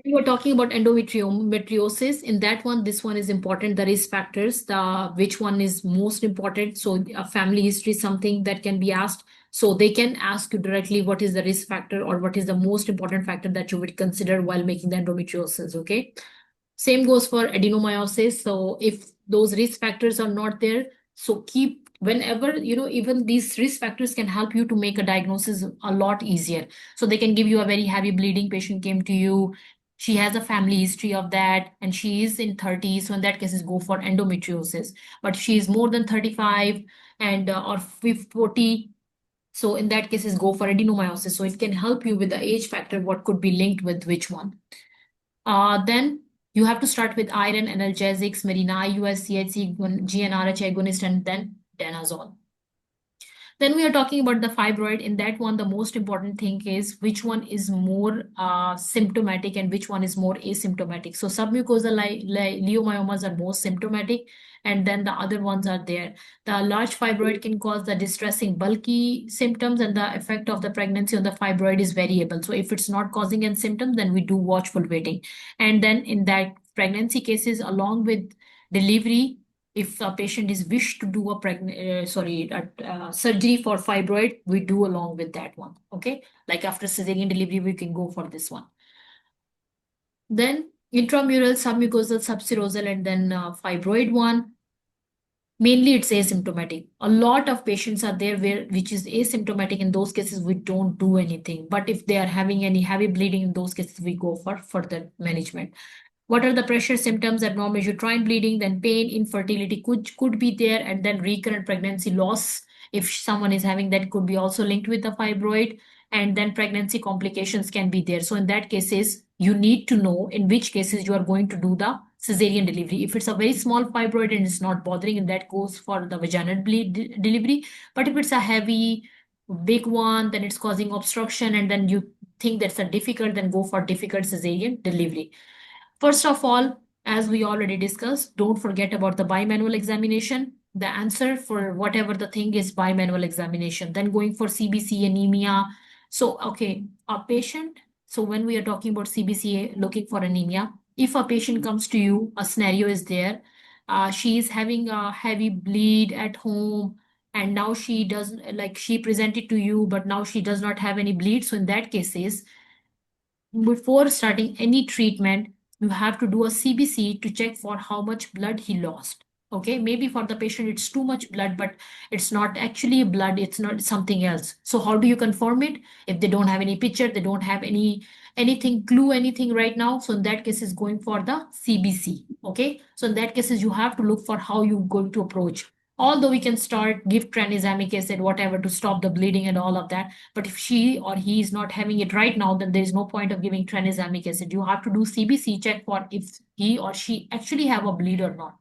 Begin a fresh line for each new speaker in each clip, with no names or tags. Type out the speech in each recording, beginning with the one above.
You were talking about endometriosis. In that one, this one is important. The risk factors, the which one is most important. So a family history is something that can be asked. So they can ask you directly what is the risk factor or what is the most important factor that you would consider while making the endometriosis. Okay. Same goes for adenomyosis. So if those risk factors are not there, so keep whenever, even these risk factors can help you to make a diagnosis a lot easier. So they can give you a very heavy bleeding patient came to you. She has a family history of that and she is in 30s. So in that case, go for endometriosis. But she is more than 35 and or 40. So in that case, go for adenomyosis. So it can help you with the age factor, what could be linked with which one. Then you have to start with iron analgesics, Mirena, USCHC, GnRH agonist, and then danazol. Then we are talking about the fibroid. In that one, the most important thing is which one is more symptomatic and which one is more asymptomatic. So submucosal leiomyomas are most symptomatic, and then the other ones are there. The large fibroid can cause the distressing, bulky symptoms, and the effect of the pregnancy on the fibroid is variable. So if it's not causing any symptoms, then we do watchful waiting. And then in that pregnancy cases, along with delivery, if a patient is wished to do a surgery for fibroid, we do along with that one. Okay, like after cesarean delivery, we can go for this one. Then intramural, submucosal, subserosal, and then fibroid one. Mainly, it's asymptomatic. A lot of patients are there where which is asymptomatic. In those cases, we don't do anything. But if they are having any heavy bleeding, in those cases, we go for further management. What are the pressure symptoms? Abnormal uterine bleeding, then pain, infertility could be there, and then recurrent pregnancy loss. If someone is having that, could be also linked with the fibroid, and then pregnancy complications can be there. So in that cases, you need to know in which cases you are going to do the cesarean delivery. If it's a very small fibroid and it's not bothering, and that goes for the vaginal delivery. But if it's a heavy, big one, then it's causing obstruction, and then you think that's a difficult, then go for difficult cesarean delivery. First of all, as we already discussed, don't forget about the bimanual examination. The answer for whatever the thing is bimanual examination. Then going for CBC anemia. So, okay, a patient. So when we are talking about CBC looking for anemia, if a patient comes to you, a scenario is there. She is having a heavy bleed at home, and now she does like she presented to you, but now she does not have any bleed. So in that cases, before starting any treatment, you have to do a CBC to check for how much blood he lost. Okay, maybe for the patient it's too much blood, but it's not actually blood, it's not something else. So how do you confirm it? If they don't have any picture, they don't have anything, clue, anything right now. So in that case is going for the CBC. Okay, so in that cases you have to look for how you're going to approach. Although we can start give tranexamic acid, whatever, to stop the bleeding and all of that, but if she or he is not having it right now, then there is no point of giving tranexamic acid. You have to do CBC check for if he or she actually have a bleed or not.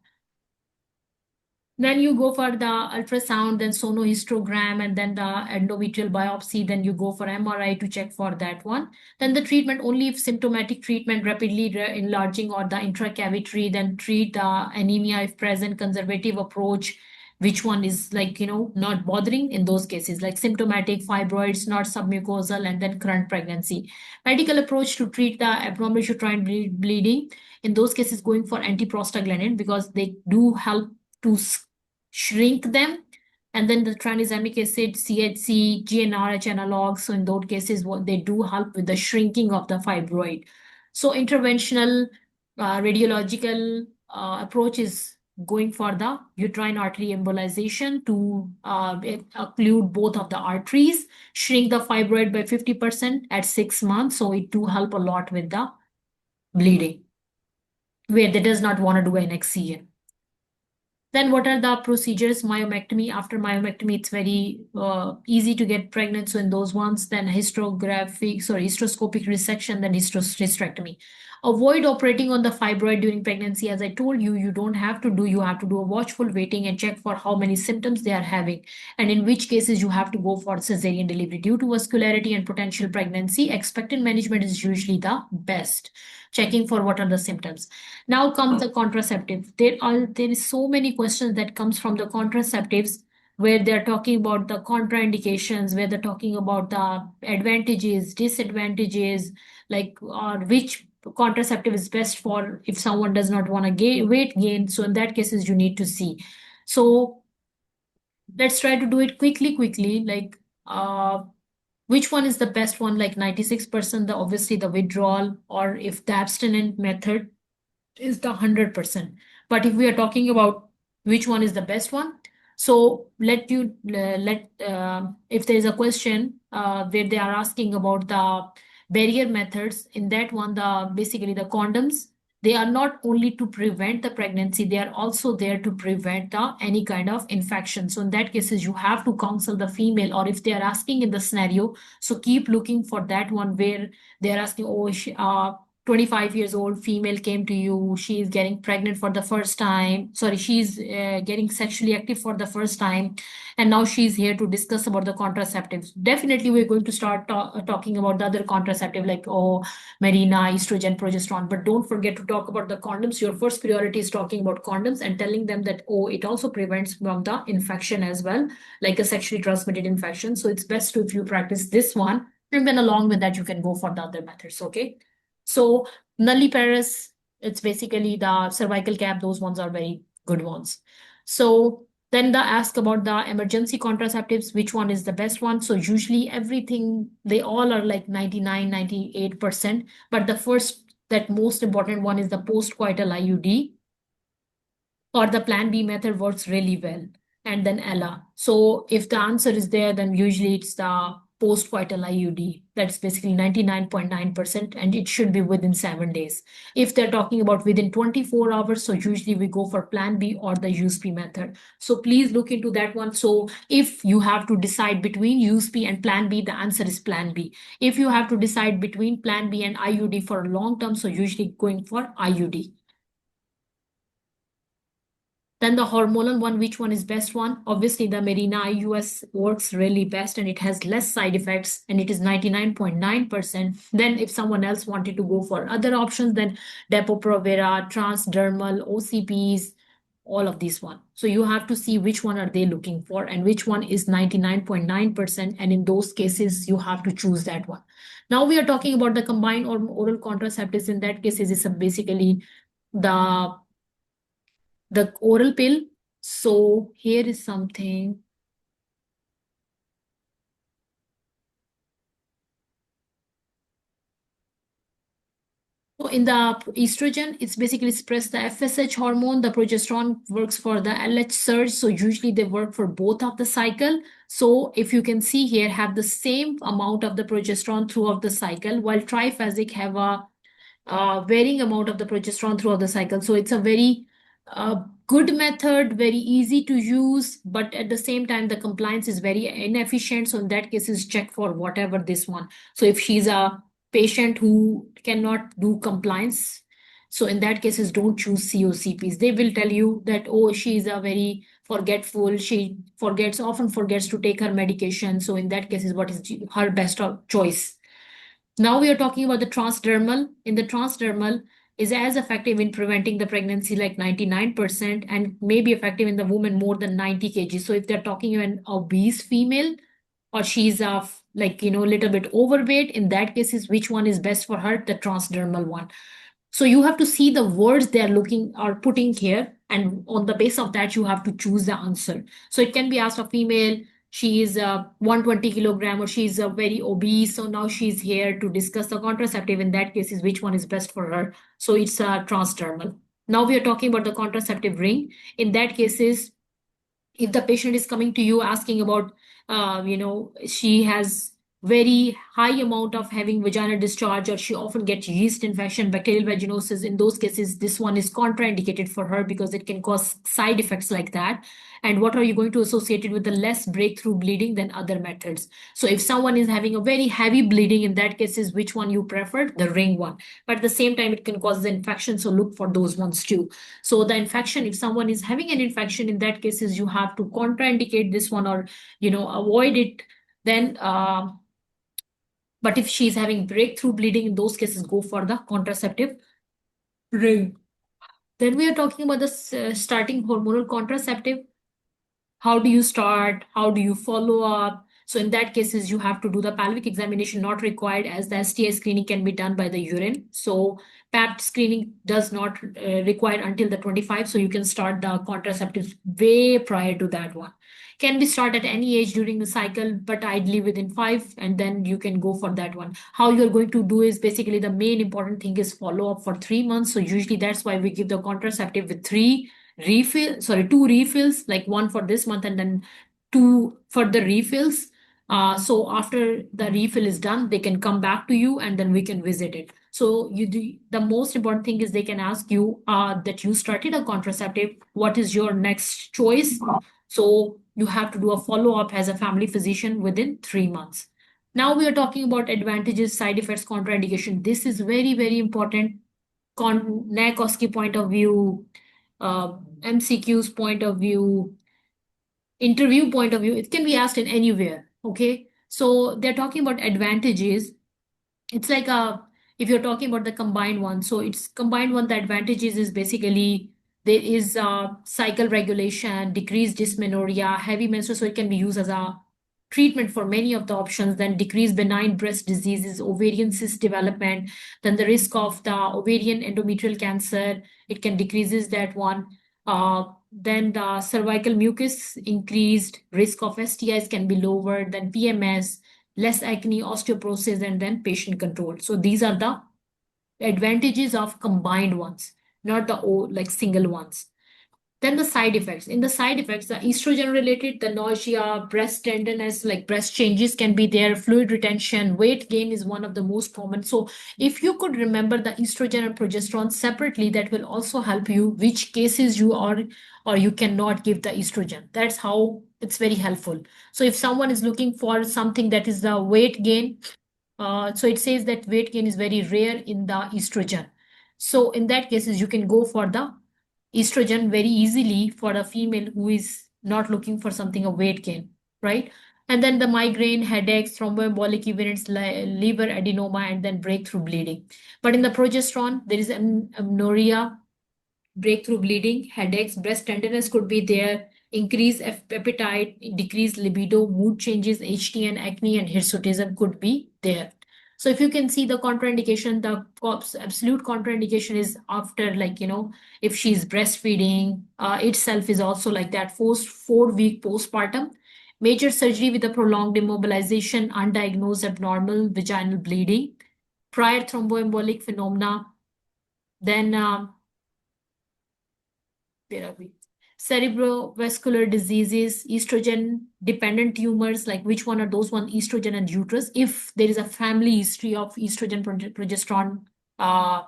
Then you go for the ultrasound, then sonohystogram, and then the endometrial biopsy. Then you go for MRI to check for that one. Then the treatment, only if symptomatic treatment, rapidly enlarging or the intracavitary, then treat the anemia if present, conservative approach. Which one is like, not bothering in those cases, like symptomatic fibroids, not submucosal, and then current pregnancy. Medical approach to treat the abnormal uterine bleeding. In those cases, going for antiprostaglandin because they do help to shrink them. And then the tranexamic acid, CHC, GnRH analogs. So in those cases, what they do help with the shrinking of the fibroid. So interventional radiological approach is going for the uterine artery embolization to occlude both of the arteries, shrink the fibroid by 50% at 6 months. So it do help a lot with the bleeding, where they does not want to do an XCA. Then what are the procedures? Myomectomy. After myomectomy, it's very easy to get pregnant. So in those ones, then hysteroscopic resection, then hysterectomy. Avoid operating on the fibroid during pregnancy. As I told you, you don't have to do, you have to do a watchful waiting and check for how many symptoms they are having. And in which cases you have to go for cesarean delivery. Due to vascularity and potential pregnancy, expectant management is usually the best. Checking for what are the symptoms. Now comes the contraceptive. There is so many questions that comes from the contraceptives. where they're talking about the contraindications, where they're talking about the advantages, disadvantages, like or which contraceptive is best for if someone does not want to gain weight gain. So in that cases, you need to see. So let's try to do it quickly, like which one is the best one, like 96%, the obviously the withdrawal, or if the abstinent method is the 100%. But if we are talking about which one is the best one, so let if there is a question where they are asking about the barrier methods, in that one, the basically the condoms, they are not only to prevent the pregnancy, they are also there to prevent any kind of infection. So in that cases, you have to counsel the female, or if they are asking in the scenario, so keep looking for that one where they are asking, oh, 25 years old female came to you, she is getting pregnant for the first time, sorry, she's getting sexually active for the first time, and now she's here to discuss about the contraceptives. Definitely we're going to start talking about the other contraceptive, like, oh, marina, estrogen, progesterone, but don't forget to talk about the condoms. Your first priority is talking about condoms and telling them that, oh, it also prevents from the infection as well, like a sexually transmitted infection. So it's best to, if you practice this one, and then along with that you can go for the other methods. Okay, so nulliparous, it's basically the cervical cap. Those ones are very good ones. So then the ask about the emergency contraceptives, which one is the best one? So usually everything, they all are like 99, 98%. But the first, that most important one is the postcoital IUD, or the plan B method works really well. And then Ella. So if the answer is there, then usually it's the postcoital IUD. That's basically 99.9%, and it should be within 7 days. If they're talking about within 24 hours, so usually we go for plan B or the USP method. So please look into that one. So if you have to decide between USP and plan B, the answer is plan B. If you have to decide between plan B and IUD for a long term, so usually going for IUD. Then the hormonal one, which one is best one? Obviously, the Mirena IUS works really best and it has less side effects and it is 99.9%. Then if someone else wanted to go for other options, then Depo-Provera, transdermal, OCPs, all of these one. So you have to see which one are they looking for and which one is 99.9%. And in those cases, you have to choose that one. Now we are talking about the combined or oral contraceptives. In that case, it's basically the oral pill. So here is something. So in the estrogen, it's basically suppress the FSH hormone. The progesterone works for the LH surge. So usually they work for both of the cycle. So if you can see here, have the same amount of the progesterone throughout the cycle, while triphasic have a varying amount of the progesterone throughout the cycle. So it's a very good method, very easy to use, but at the same time, the compliance is very inefficient. So in that case, is check for whatever this one. So if she's a patient who cannot do compliance, so in that cases, don't choose COCPs. They will tell you that, oh, she's a very forgetful, she forgets, often forgets to take her medication. So in that case, is what is her best choice. Now we are talking about the transdermal. In the transdermal is as effective in preventing the pregnancy like 99% and may be effective in the woman more than 90 kg. So if they're talking an obese female or she's like, a little bit overweight, in that case is which one is best for her? The transdermal one. So you have to see the words they are looking or putting here, and on the base of that, you have to choose the answer. So it can be asked a female, she is 120 kilogram, or she is very obese. So now she's here to discuss the contraceptive. In that case, is which one is best for her? So it's transdermal. Now we are talking about the contraceptive ring. In that case, is if the patient is coming to you asking about, she has very high amount of having vaginal discharge, or she often gets yeast infection, bacterial vaginosis, in those cases, this one is contraindicated for her because it can cause side effects like that. And what are you going to associate it with? The less breakthrough bleeding than other methods. So if someone is having a very heavy bleeding, in that case, is which one you prefer? The ring one. But at the same time, it can cause the infection. So look for those ones too. So the infection, if someone is having an infection, in that cases, you have to contraindicate this one, or, avoid it. Then, but if she's having breakthrough bleeding, in those cases, go for the contraceptive ring. Then we are talking about the starting hormonal contraceptive. how do you start, how do you follow up. So in that cases you have to do the pelvic examination, not required, as the STI screening can be done by the urine. So pap screening does not require until the 25, so you can start the contraceptives way prior to that one. Can be start at any age during the cycle, but ideally within 5, and then you can go for that one. How you're going to do is basically the main important thing is follow up for 3 months. So usually that's why we give the contraceptive with two refills, like one for this month and then two further refills. So after the refill is done, they can come back to you and then we can visit it. So the most important thing is they can ask you that you started a contraceptive, what is your next choice? So you have to do a follow up as a family physician within 3 months. Now we are talking about advantages, side effects, contraindication. This is very, very important. NACOSCI point of view, MCQ's point of view, interview point of view, it can be asked in anywhere. Okay. So they're talking about advantages. It's like if you're talking about the combined one, so it's combined one, the advantages is basically there is cycle regulation, decreased dysmenorrhea, heavy menstrual, so it can be used as a treatment for many of the options. Then decreased benign breast diseases, ovarian cyst development, then the risk of the ovarian endometrial cancer, it can decreases that one. Then the cervical mucus increased, risk of STIs can be lowered, then PMS, less acne, osteoporosis, and then patient control. So these are the advantages of combined ones, not the like single ones. Then the side effects. In the side effects, the estrogen related, the nausea, breast tenderness, like breast changes can be there, fluid retention, weight gain is one of the most common. So if you could remember the estrogen and progesterone separately, that will also help you which cases you are or you cannot give the estrogen. That's how it's very helpful. So if someone is looking for something that is the weight gain, so it says that weight gain is very rare in the estrogen. So in that cases, you can go for the estrogen very easily for a female who is not looking for something of weight gain, right? And then the migraine, headaches, thromboembolic events, liver adenoma, and then breakthrough bleeding. But in the progesterone, there is amenorrhea, breakthrough bleeding, headaches, breast tenderness could be there, increased appetite, decreased libido, mood changes, HTN, acne, and hirsutism could be there. So if you can see the contraindication, the absolute contraindication is after, like, if she's breastfeeding, itself is also like that, 4 week postpartum, major surgery with a prolonged immobilization, undiagnosed abnormal vaginal bleeding, prior thromboembolic phenomena, then where are we? Cerebrovascular diseases, estrogen dependent tumors, like which one are those one, estrogen and uterus. If there is a family history of estrogen progesterone uh,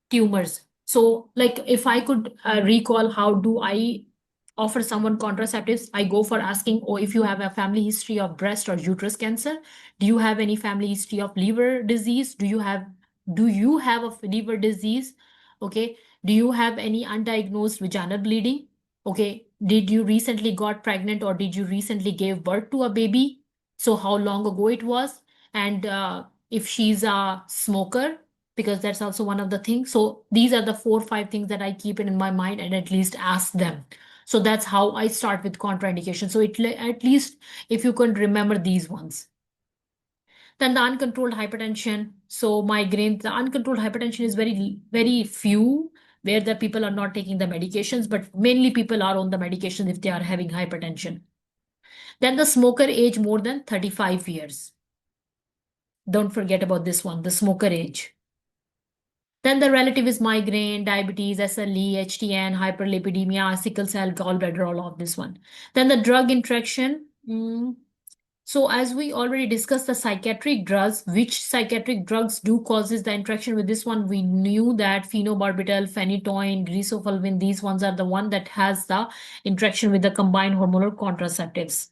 tumors. So, like, if I could recall, how do I offer someone contraceptives? I go for asking, oh, if you have a family history of breast or uterus cancer, do you have any family history of liver disease? Do you have a liver disease? Okay. Do you have any undiagnosed vaginal bleeding? Okay. Did you recently got pregnant or did you recently gave birth to a baby? So how long ago it was? And if she's a smoker, because that's also one of the things. So these are the 4 or 5 things that I keep it in my mind and at least ask them. So that's how I start with contraindication. So at least if you can remember these ones. Then the uncontrolled hypertension. So migraine, the uncontrolled hypertension is very, very few where the people are not taking the medications, but mainly people are on the medication if they are having hypertension. Then the smoker age more than 35 years. Don't forget about this one, the smoker age. Then the relative is migraine, diabetes, SLE, HTN, hyperlipidemia, sickle cell, gallbladder, all of this one. Then the drug interaction. So as we already discussed the psychiatric drugs, which psychiatric drugs do causes the interaction with this one? We knew that phenobarbital, phenytoin, griseofulvin, these ones are the one that has the interaction with the combined hormonal contraceptives.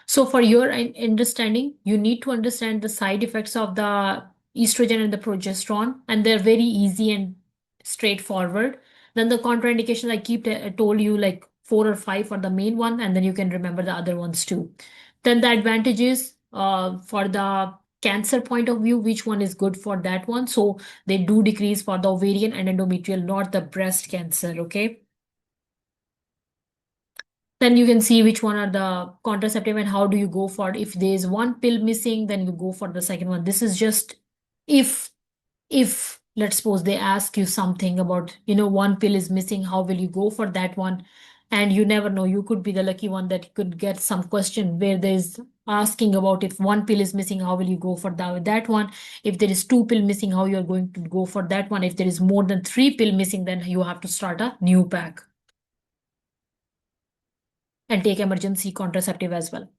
So for your understanding, you need to understand the side effects of the estrogen and the progesterone, and they're very easy and straightforward. Then the contraindications I told you, like 4 or 5 are the main one, and then you can remember the other ones too. Then the advantages for the cancer point of view, which one is good for that one? So they do decrease for the ovarian and endometrial, not the breast cancer. Okay. Then you can see which one are the contraceptive and how do you go for it. If there is one pill missing, then you go for the second one. This is just if if let's suppose they ask you something about, one pill is missing, how will you go for that one? And you never know, you could be the lucky one that could get some question where there's asking about if one pill is missing, how will you go for that one? If there is two pill missing, how you're going to go for that one? If there is more than three pill missing, then you have to start a new pack and take emergency contraceptive as well.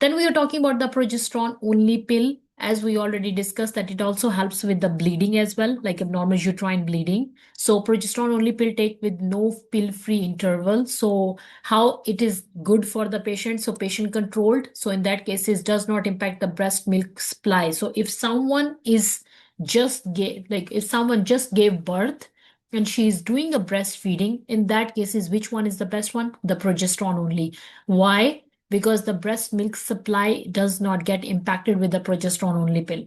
Then we are talking about the progesterone only pill. As we already discussed, that it also helps with the bleeding as well, like abnormal uterine bleeding. So progesterone only pill take with no pill free interval. So how it is good for the patient? So patient controlled. So in that case, it does not impact the breast milk supply. So if someone is if someone just gave birth and she is doing a breastfeeding, in that case, is which one is the best one? The progesterone only. Why? Because the breast milk supply does not get impacted with the progesterone only pill.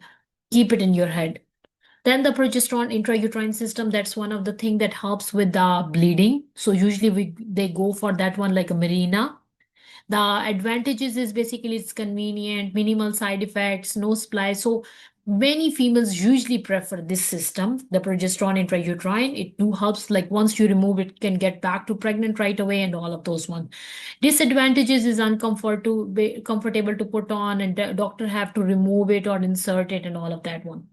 Keep it in your head. Then the progesterone intrauterine system, that's one of the thing that helps with the bleeding. So usually they go for that one like a Marina. The advantages is basically it's convenient, minimal side effects, no supply. So many females usually prefer this system, the progesterone intrauterine. It do helps, like once you remove it, can get back to pregnant right away and all of those ones. Disadvantages is comfortable to put on, and the doctor have to remove it or insert it and all of that one.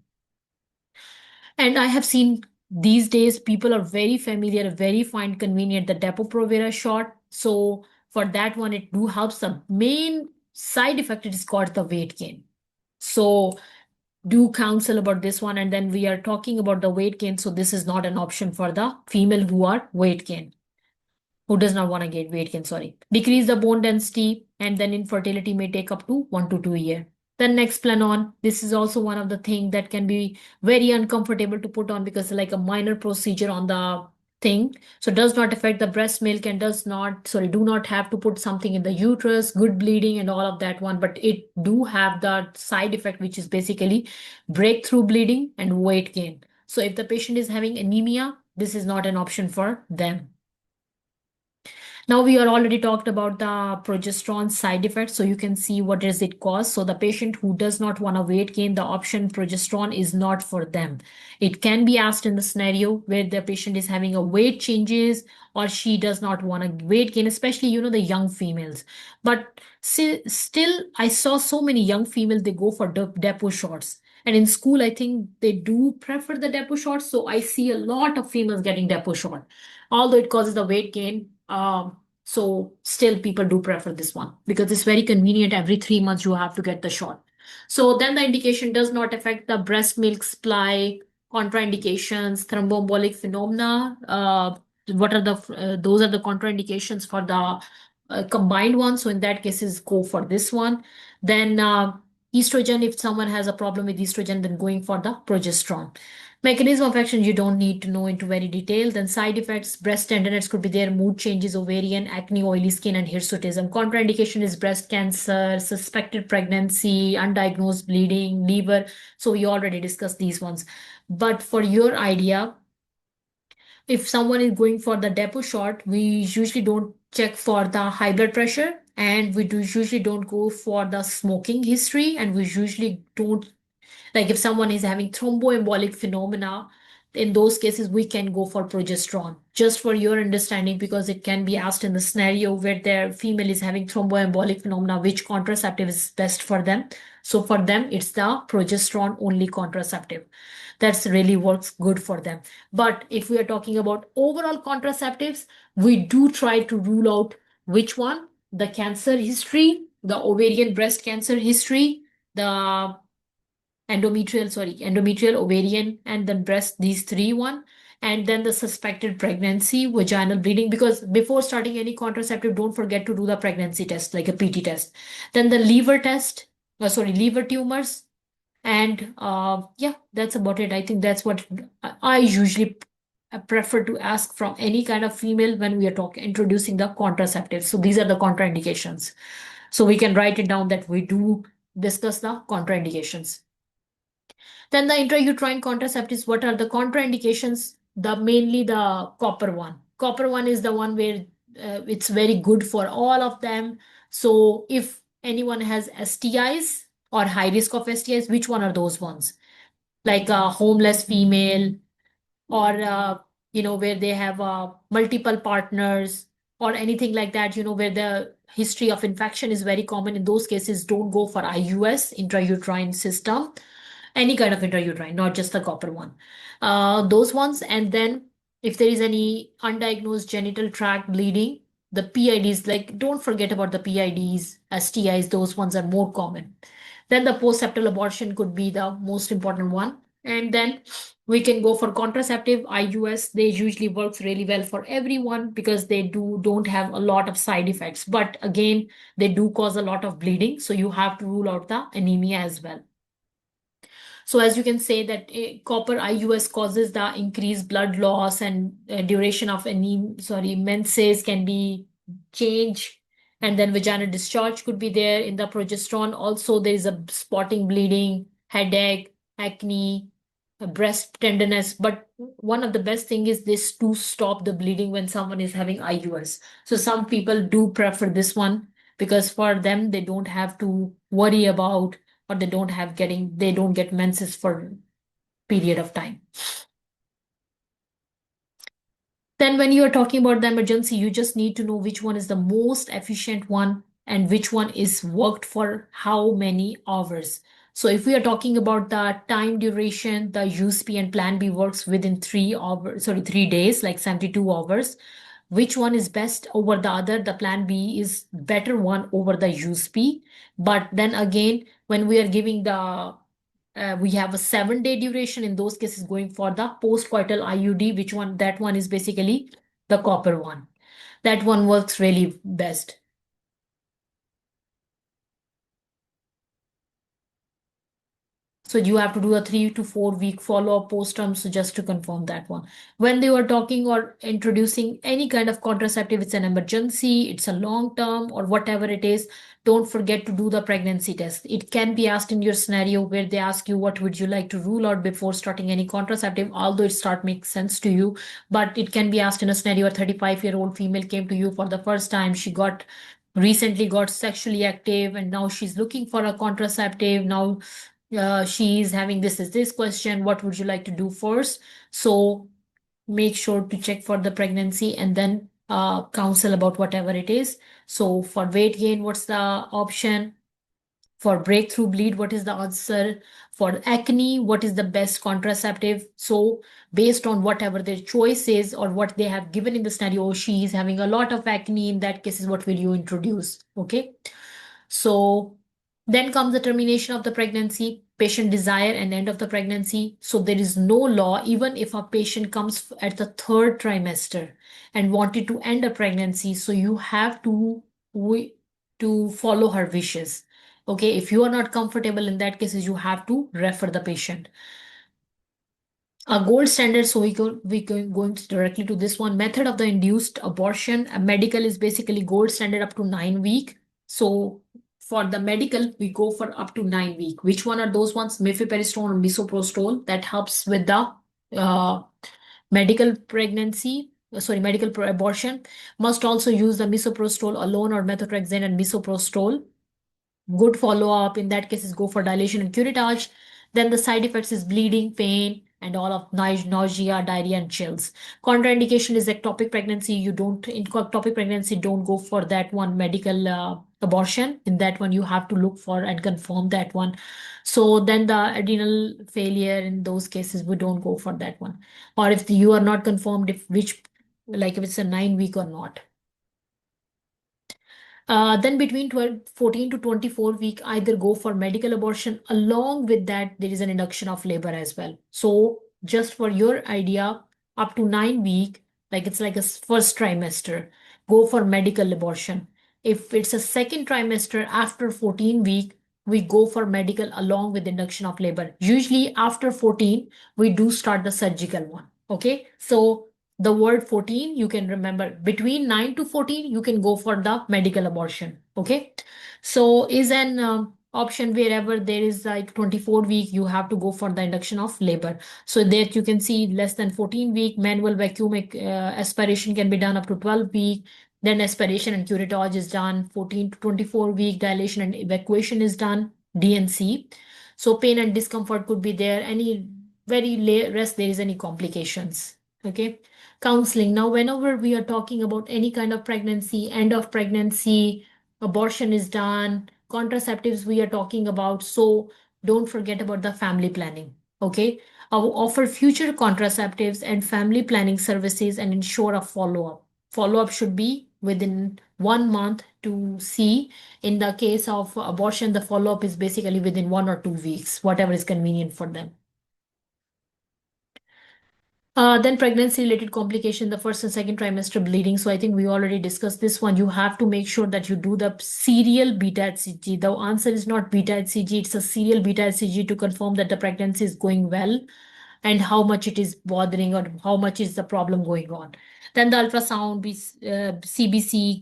And I have seen these days people are very familiar, very find convenient the Depo-Provera shot. So for that one, it do helps. The main side effect is called the weight gain. So do counsel about this one. And then we are talking about the weight gain. So this is not an option for the female who are weight gain, who does not want to get weight gain, sorry. Decrease the bone density, and then infertility may take up to 1 to 2 years. Then Nexplanon, this is also one of the things that can be very uncomfortable to put on because like a minor procedure on the thing. So does not affect the breast milk and do not have to put something in the uterus, good bleeding and all of that one. But it do have the side effect, which is basically breakthrough bleeding and weight gain. So if the patient is having anemia, this is not an option for them. Now we are already talked about the progesterone side effects, so you can see what does it cause. So the patient who does not want to weight gain, the option progesterone is not for them. It can be asked in the scenario where the patient is having a weight changes or she does not want to weight gain, especially the young females. But still, I saw so many young females, they go for depot shots. And in school, I think they do prefer the depot shots. So I see a lot of females getting depot shot, although it causes the weight gain. So still people do prefer this one because it's very convenient. Every 3 months you have to get the shot. So then the indication does not affect the breast milk supply, contraindications, thromboembolic phenomena. What are those are the contraindications for the combined one. So in that case, is go for this one. Then estrogen, if someone has a problem with estrogen, then going for the progesterone. Mechanism of action, you don't need to know into very detail. Then side effects, breast tenderness could be there, mood changes, ovarian, acne, oily skin, and hirsutism. Contraindication is breast cancer, suspected pregnancy, undiagnosed bleeding, liver. So we already discussed these ones. But for your idea, if someone is going for the depot shot, we usually don't check for the high blood pressure, and usually don't go for the smoking history, and we usually don't, like if someone is having thromboembolic phenomena, in those cases we can go for progesterone. Just for your understanding, because it can be asked in the scenario where their female is having thromboembolic phenomena, which contraceptive is best for them. So for them, it's the progesterone only contraceptive. That's really works good for them. But if we are talking about overall contraceptives, we do try to rule out which one, the cancer history, the ovarian breast cancer history, the endometrial, ovarian, and then breast, these three one. And then the suspected pregnancy, vaginal bleeding, because before starting any contraceptive, don't forget to do the pregnancy test, like a PT test. Then the liver test, liver tumors. And yeah, that's about it. I think that's what I usually prefer to ask from any kind of female when we are talking introducing the contraceptives. So these are the contraindications. So we can write it down that we do discuss the contraindications. Then the intrauterine contraceptives, what are the contraindications? The mainly the copper one. Copper one is the one where it's very good for all of them. So if anyone has STIs or high risk of STIs, which one are those ones? Like a homeless female, or where they have multiple partners, or anything like that, where the history of infection is very common. In those cases, don't go for IUS, intrauterine system, any kind of intrauterine, not just the copper one. Those ones. And then if there is any undiagnosed genital tract bleeding, the PIDs, like don't forget about the PIDs, STIs, those ones are more common. Then the post-septal abortion could be the most important one. And then we can go for contraceptive IUS. They usually works really well for everyone because they don't have a lot of side effects. But again, they do cause a lot of bleeding. So you have to rule out the anemia as well. So as you can say that copper IUS causes the increased blood loss, and duration of any menses can be changed, and then vaginal discharge could be there. In the progesterone also there is a spotting, bleeding, headache, acne, breast tenderness. But one of the best thing is this to stop the bleeding when someone is having IUS. So some people do prefer this one because for them they don't have to worry about, or they don't get menses for period of time. Then when you are talking about the emergency, you just need to know which one is the most efficient one and which one is worked for how many hours. So if we are talking about the time duration, the USP and plan B works within 3 hours, 3 days, like 72 hours. Which one is best over the other? The plan B is better one over the USP. But then again, when we are giving we have a 7 day duration. In those cases, going for the postcoital IUD, which one? That one is basically the copper one. That one works really best. So you have to do a 3 to 4 week follow-up post-term, so just to confirm that one. When they were talking or introducing any kind of contraceptive, it's an emergency, it's a long-term, or whatever it is, don't forget to do the pregnancy test. It can be asked in your scenario where they ask you what would you like to rule out before starting any contraceptive, although it start makes sense to you. But it can be asked in a scenario, a 35-year-old female came to you for the first time. She recently got sexually active and now she's looking for a contraceptive. Now she's having this is this question, what would you like to do first? So make sure to check for the pregnancy and then counsel about whatever it is. So for weight gain, what's the option? For breakthrough bleed, what is the answer? For acne, what is the best contraceptive? So based on whatever their choice is or what they have given in the scenario, oh, she is having a lot of acne, in that case is what will you introduce? Okay. So then comes the termination of the pregnancy, patient desire, and end of the pregnancy. So there is no law, even if a patient comes at the third trimester and wanted to end a pregnancy, so you have to follow her wishes. Okay, if you are not comfortable in that cases, you have to refer the patient. A gold standard, so going directly to this one, method of the induced abortion. A medical is basically gold standard up to 9 week. So for the medical, we go for up to 9 week. Which one are those ones? Mifepristone or misoprostol. That helps with the uh, medical pregnancy. Medical abortion. Must also use the misoprostol alone or methotrexate and misoprostol. Good follow-up in that case is go for dilation and curettage. Then the side effects is bleeding, pain, and all of nausea, diarrhea, and chills. Contraindication is ectopic pregnancy. You don't in ectopic pregnancy, don't go for that one medical abortion. In that one, you have to look for and confirm that one. So then the adrenal failure, in those cases, we don't go for that one. Or if you are not confirmed if it's a 9 week or not. Then between 14 to 24 week, either go for medical abortion. Along with that, there is an induction of labor as well. So just for your idea, up to 9 week, like it's like a first trimester, go for medical abortion. If it's a second trimester after 14 week, we go for medical along with induction of labor. Usually after 14, we do start the surgical one. Okay. So the word 14, you can remember between 9 to 14, you can go for the medical abortion. Okay. So is an option wherever there is like 24 week, you have to go for the induction of labor. So that you can see less than 14 week, manual vacuum aspiration can be done up to 12 week. Then aspiration and curettage is done. 14 to 24 week dilation and evacuation is done. DNC. So pain and discomfort could be there. Any very rest there is any complications. Okay. Counseling. Now, whenever we are talking about any kind of pregnancy, end of pregnancy, abortion is done, contraceptives we are talking about. So don't forget about the family planning. Okay. Offer future contraceptives and family planning services and ensure a follow-up. Follow-up should be within 1 month to see. In the case of abortion, the follow-up is basically within 1 or 2 weeks, whatever is convenient for them. Then pregnancy related complication, the first and second trimester bleeding. So I think we already discussed this one. You have to make sure that you do the serial beta HCG. The answer is not beta HCG, it's a serial beta HCG to confirm that the pregnancy is going well and how much it is bothering or how much is the problem going on. Then the ultrasound, CBC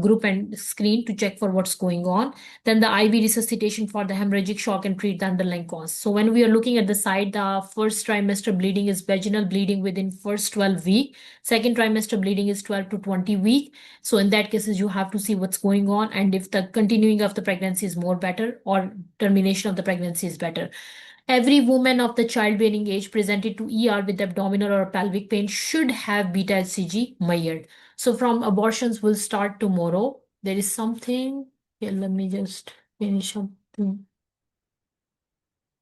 group and screen to check for what's going on. Then the IV resuscitation for the hemorrhagic shock and treat the underlying cause. So when we are looking at the side, the first trimester bleeding is vaginal bleeding within first 12 week. Second trimester bleeding is 12 to 20 week. So in that cases, you have to see what's going on and if the continuing of the pregnancy is more better or termination of the pregnancy is better. Every woman of the childbearing age presented to ER with abdominal or pelvic pain should have beta HCG measured. So from abortions will start tomorrow. There is something. Here, let me just finish up.